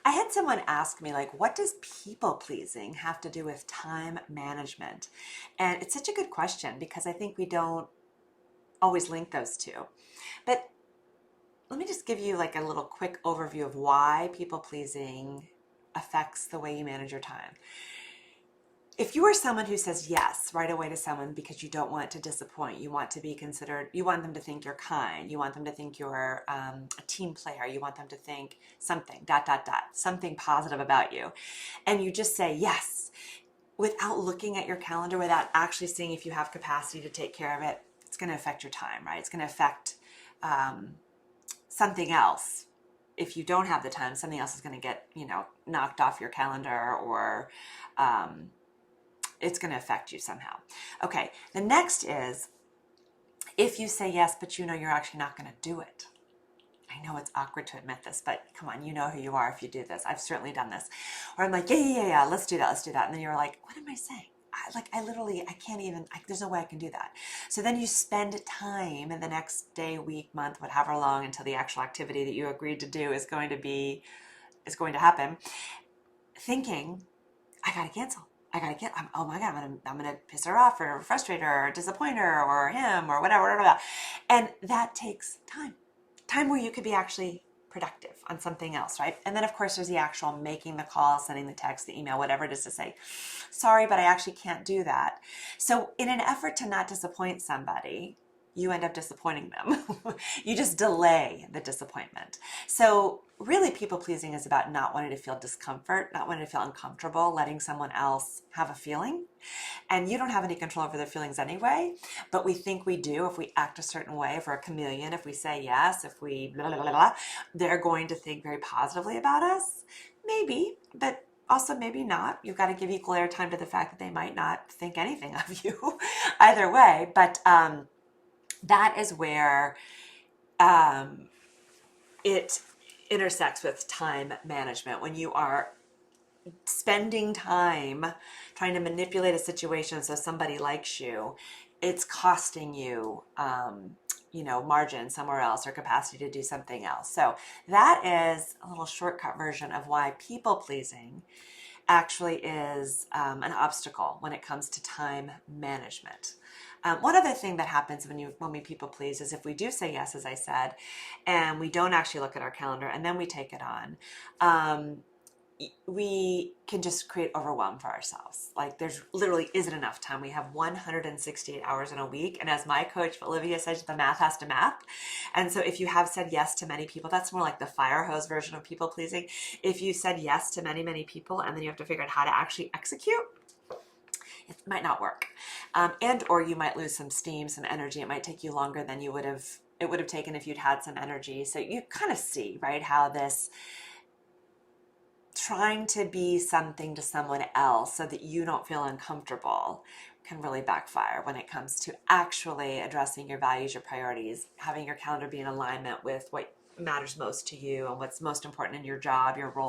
I had someone ask me, like, what does people pleasing have to do with time management? And it's such a good question because I think we don't always link those two. But let me just give you like a little quick overview of why people pleasing affects the way you manage your time. If you are someone who says yes right away to someone because you don't want to disappoint, you want to be considered, you want them to think you're kind, you want them to think you're a team player, you want them to think something, something positive about you, and you just say yes without looking at your calendar, without actually seeing if you have capacity to take care of it, it's going to affect your time, right? It's going to affect something else. If you don't have the time, something else is going to get, knocked off your calendar, or it's going to affect you somehow. Okay, the next is if you say yes, but you're actually not going to do it. I know it's awkward to admit this, but come on, you know who you are if you do this. I've certainly done this. Or I'm like, yeah, let's do that. And then you're like, what am I saying? I can't even, there's no way I can do that. So then you spend time in the next day, week, month, whatever long until the actual activity that you agreed to do is going to happen, thinking, I got to cancel. Oh my God, I'm gonna piss her off or frustrate her or disappoint her or him or whatever. And that takes time where you could be actually productive on something else, right? And then of course there's the actual making the call, sending the text, the email, whatever it is, to say, sorry, but I actually can't do that. So in an effort to not disappoint somebody, you end up disappointing them. You just delay the disappointment. So really people pleasing is about not wanting to feel discomfort, not wanting to feel uncomfortable, letting someone else have a feeling. And you don't have any control over their feelings anyway, but we think we do if we act a certain way. If we're a chameleon, if we say yes, if we blah, blah, blah, blah, they're going to think very positively about us. Maybe, but also maybe not. You've got to give equal airtime to the fact that they might not think anything of you either way. But that is where it intersects with time management. When you are spending time trying to manipulate a situation so somebody likes you, it's costing you, margin somewhere else or capacity to do something else. So that is a little shortcut version of why people pleasing actually is an obstacle when it comes to time management. One other thing that happens when we people please is if we do say yes, as I said, and we don't actually look at our calendar and then we take it on, we can just create overwhelm for ourselves. Like there's literally isn't enough time. We have 168 hours in a week. And as my coach, Olivia, says, the math has to math. And so if you have said yes to many people, that's more like the fire hose version of people pleasing. If you said yes to many, many people, and then you have to figure out how to actually execute, it might not work. Or you might lose some steam, some energy. It might take you longer than it would have taken if you'd had some energy. So you kind of see, right, how this trying to be something to someone else so that you don't feel uncomfortable can really backfire when it comes to actually addressing your values, your priorities, having your calendar be in alignment with what matters most to you and what's most important in your job, your role.